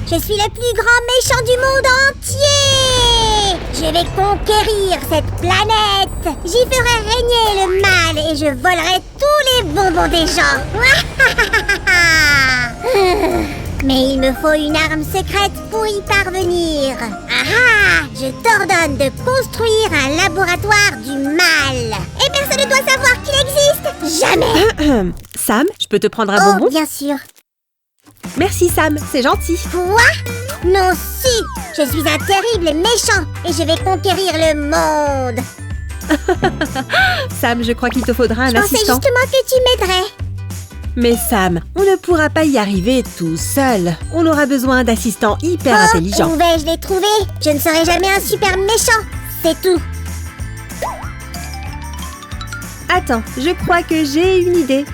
Je suis le plus grand méchant du monde entier! Je vais conquérir cette planète! J'y ferai régner le mal et je volerai tous les bonbons des gens! Mais il me faut une arme secrète pour y parvenir! Je t'ordonne de construire un laboratoire du mal! Et personne ne doit savoir qu'il existe! Jamais! Sam, je peux te prendre un bonbon? Oh, bien sûr! Merci Sam, c'est gentil. Quoi? Non, si! Je suis un terrible méchant et je vais conquérir le monde! Sam, je crois qu'il te faudra un Je pensais assistant. justement que tu m'aiderais. Mais Sam, on ne pourra pas y arriver tout seul. On aura besoin d'assistants hyper intelligents. Où vais-je les trouver? Je ne serai jamais un super méchant, c'est tout. Attends, je crois que j'ai une idée.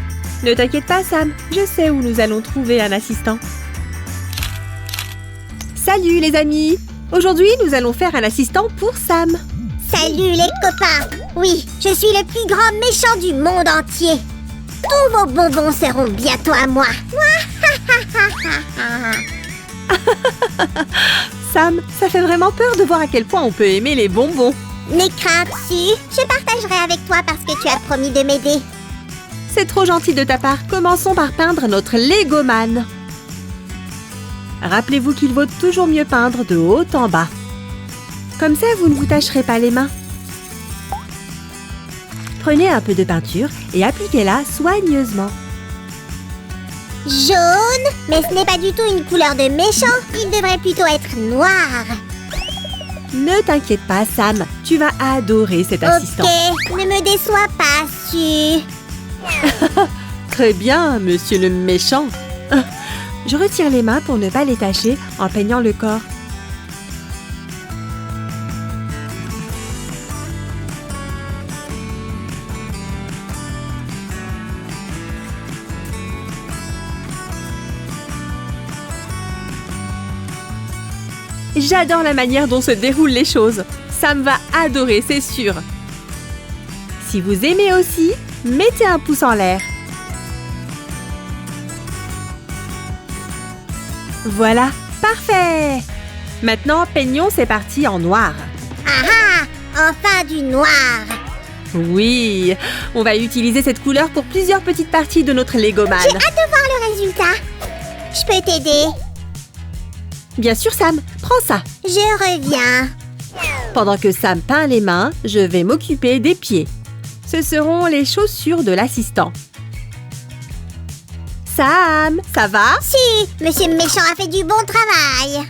Ne t'inquiète pas Sam, je sais où nous allons trouver un assistant. Salut les amis! Aujourd'hui, nous allons faire un assistant pour Sam. Salut les copains! Oui, je suis le plus grand méchant du monde entier. Tous vos bonbons seront bientôt à moi. Sam, ça fait vraiment peur de voir à quel point on peut aimer les bonbons. N'aie crainte, Su. Je partagerai avec toi parce que tu as promis de m'aider. C'est trop gentil de ta part. Commençons par peindre notre Legoman. Rappelez-vous qu'il vaut toujours mieux peindre de haut en bas. Comme ça, vous ne vous tacherez pas les mains. Prenez un peu de peinture et appliquez-la soigneusement. Jaune? Mais ce n'est pas du tout une couleur de méchant. Il devrait plutôt être noir. Ne t'inquiète pas, Sam. Tu vas adorer cet assistant. Ok, ne me déçois pas, Su. Très bien, monsieur le méchant. Je retire les mains pour ne pas les tacher en peignant le corps. J'adore la manière dont se déroulent les choses. Sam va adorer, c'est sûr. Si vous aimez aussi, mettez un pouce en l'air. Voilà, parfait! Maintenant, peignons ces parties en noir. Enfin du noir. Oui, on va utiliser cette couleur pour plusieurs petites parties de notre Legoman. J'ai hâte de voir le résultat. Je peux t'aider? Bien sûr, Sam, prends ça. Je reviens. Pendant que Sam peint les mains, je vais m'occuper des pieds. Ce seront les chaussures de l'assistant. Sam, ça va? Si, Monsieur Méchant a fait du bon travail.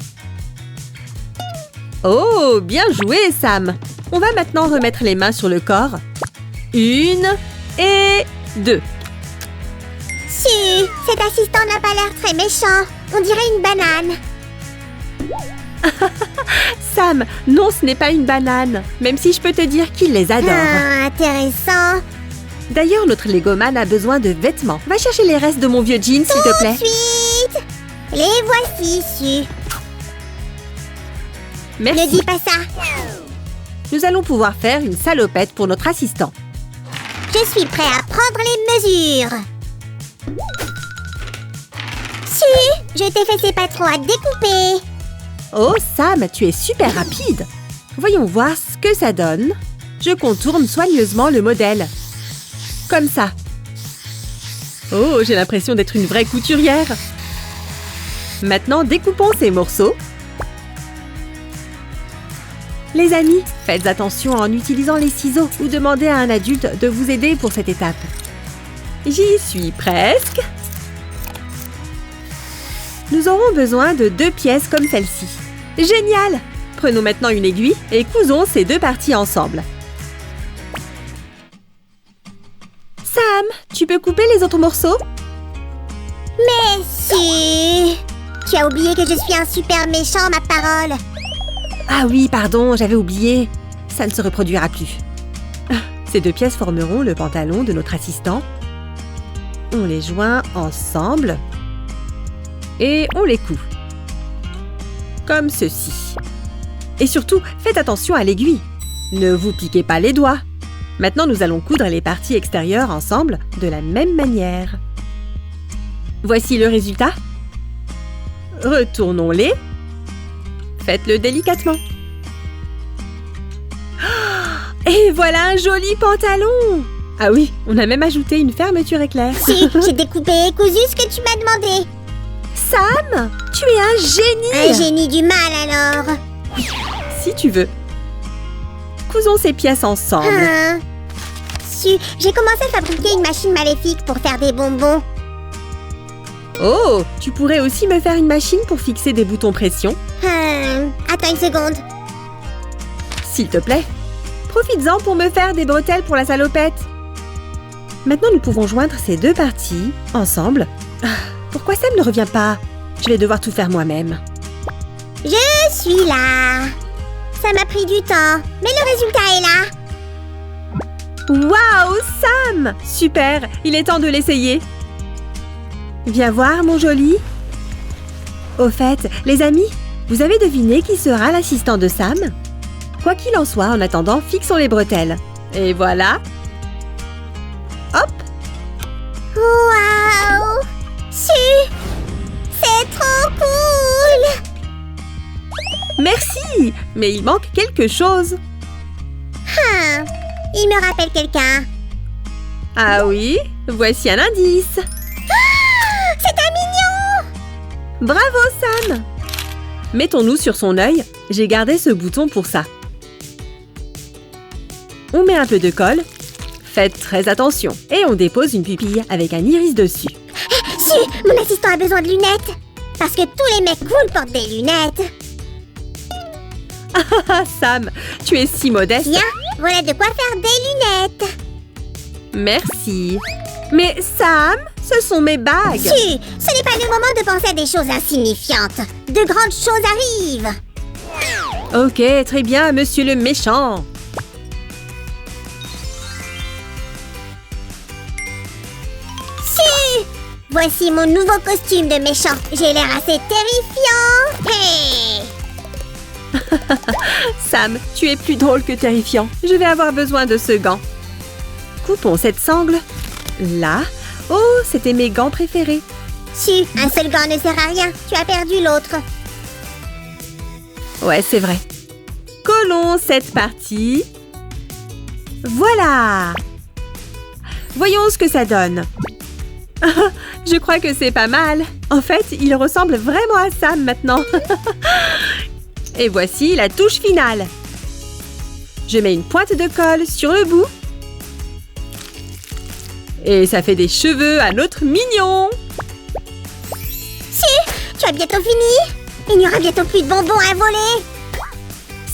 Oh, bien joué, Sam. On va maintenant remettre les mains sur le corps. 1 et 2. Si, cet assistant n'a pas l'air très méchant. On dirait une banane. Sam, non, ce n'est pas une banane. Même si je peux te dire qu'il les adore. Intéressant. D'ailleurs, notre Legoman a besoin de vêtements. Va chercher les restes de mon vieux jean, s'il te plaît. Tout de suite. Les voici, Su. Merci. Ne dis pas ça. Nous allons pouvoir faire une salopette pour notre assistant. Je suis prêt à prendre les mesures. Su, je t'ai fait ces patrons à découper. Oh, Sam, tu es super rapide. Voyons voir ce que ça donne. Je contourne soigneusement le modèle. Comme ça. Oh, j'ai l'impression d'être une vraie couturière. Maintenant, découpons ces morceaux. Les amis, faites attention en utilisant les ciseaux ou demandez à un adulte de vous aider pour cette étape. J'y suis presque. Nous aurons besoin de 2 pièces comme celle-ci. Génial! Prenons maintenant une aiguille et cousons ces 2 parties ensemble. Sam, tu peux couper les autres morceaux? Mais si... Tu as oublié que je suis un super méchant, ma parole. Ah oui, pardon, j'avais oublié. Ça ne se reproduira plus. Ces 2 pièces formeront le pantalon de notre assistant. On les joint ensemble et on les coud. Comme ceci. Et surtout, faites attention à l'aiguille. Ne vous piquez pas les doigts. Maintenant, nous allons coudre les parties extérieures ensemble de la même manière. Voici le résultat. Retournons-les. Faites-le délicatement. Et voilà un joli pantalon! Ah oui, on a même ajouté une fermeture éclair. Si, j'ai découpé et cousu ce que tu m'as demandé. Sam, tu es un génie! Un génie du mal alors. Si tu veux. Cousons ces pièces ensemble. J'ai commencé à fabriquer une machine maléfique pour faire des bonbons. Oh, tu pourrais aussi me faire une machine pour fixer des boutons pression? Attends une seconde. S'il te plaît. Profites-en pour me faire des bretelles pour la salopette. Maintenant, nous pouvons joindre ces deux parties ensemble. Pourquoi Sam ne revient pas? Je vais devoir tout faire moi-même. Je suis là. Ça m'a pris du temps, mais le résultat est là. Waouh, Sam! Super, il est temps de l'essayer. Viens voir, mon joli. Au fait, les amis, vous avez deviné qui sera l'assistant de Sam? Quoi qu'il en soit, en attendant, fixons les bretelles. Et voilà. Hop! Waouh! C'est trop cool! Merci! Mais il manque quelque chose. Il me rappelle quelqu'un. Ah oui? Voici un indice. C'est un mignon! Bravo, Sam! Mettons-nous sur son œil. J'ai gardé ce bouton pour ça. On met un peu de colle. Faites très attention. Et on dépose une pupille avec un iris dessus. Mon assistant a besoin de lunettes. Parce que tous les mecs cool portent des lunettes. Ah, Sam, tu es si modeste. Tiens, voilà de quoi faire des lunettes. Merci. Mais Sam, ce sont mes bagues. Ce n'est pas le moment de penser à des choses insignifiantes. De grandes choses arrivent. Ok, très bien, monsieur le méchant. Voici mon nouveau costume de méchant. J'ai l'air assez terrifiant. Hey! Sam, tu es plus drôle que terrifiant. Je vais avoir besoin de ce gant. Coupons cette sangle. Là. Oh, c'était mes gants préférés. Un seul gant ne sert à rien. Tu as perdu l'autre. Ouais, c'est vrai. Collons cette partie. Voilà. Voyons ce que ça donne. Je crois que c'est pas mal. En fait, il ressemble vraiment à Sam maintenant. Et voici la touche finale. Je mets une pointe de colle sur le bout. Et ça fait des cheveux à notre mignon. Tu as bientôt fini. Il n'y aura bientôt plus de bonbons à voler.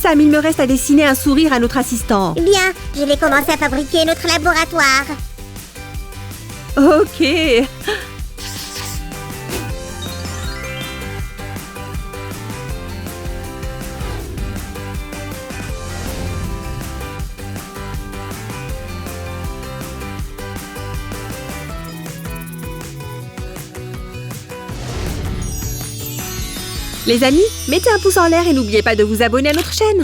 Sam, il me reste à dessiner un sourire à notre assistant. Bien, je vais commencer à fabriquer notre laboratoire. Ok. Les amis, mettez un pouce en l'air et n'oubliez pas de vous abonner à notre chaîne.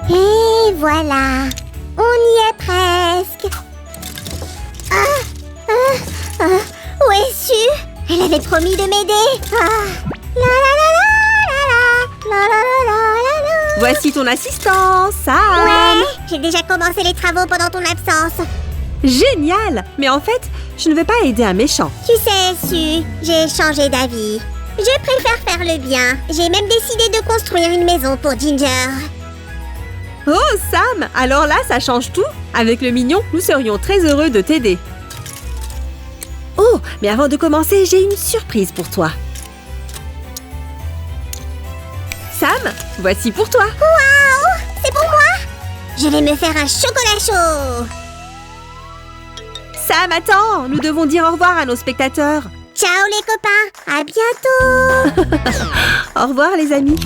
Et voilà, on y est presque. Où es-tu? Elle avait promis de m'aider. Voici ton assistant, Sam. Ouais, j'ai déjà commencé les travaux pendant ton absence. Génial! Mais en fait, je ne vais pas aider un méchant. Tu sais, j'ai changé d'avis. Je préfère faire le bien. J'ai même décidé de construire une maison pour Ginger. Oh, Sam! Alors là, ça change tout. Avec le mignon, nous serions très heureux de t'aider. Oh, mais avant de commencer, j'ai une surprise pour toi. Sam, voici pour toi. Waouh! C'est pour moi? Je vais me faire un chocolat chaud. Sam, attends! Nous devons dire au revoir à nos spectateurs. Ciao les copains! À bientôt! Au revoir les amis!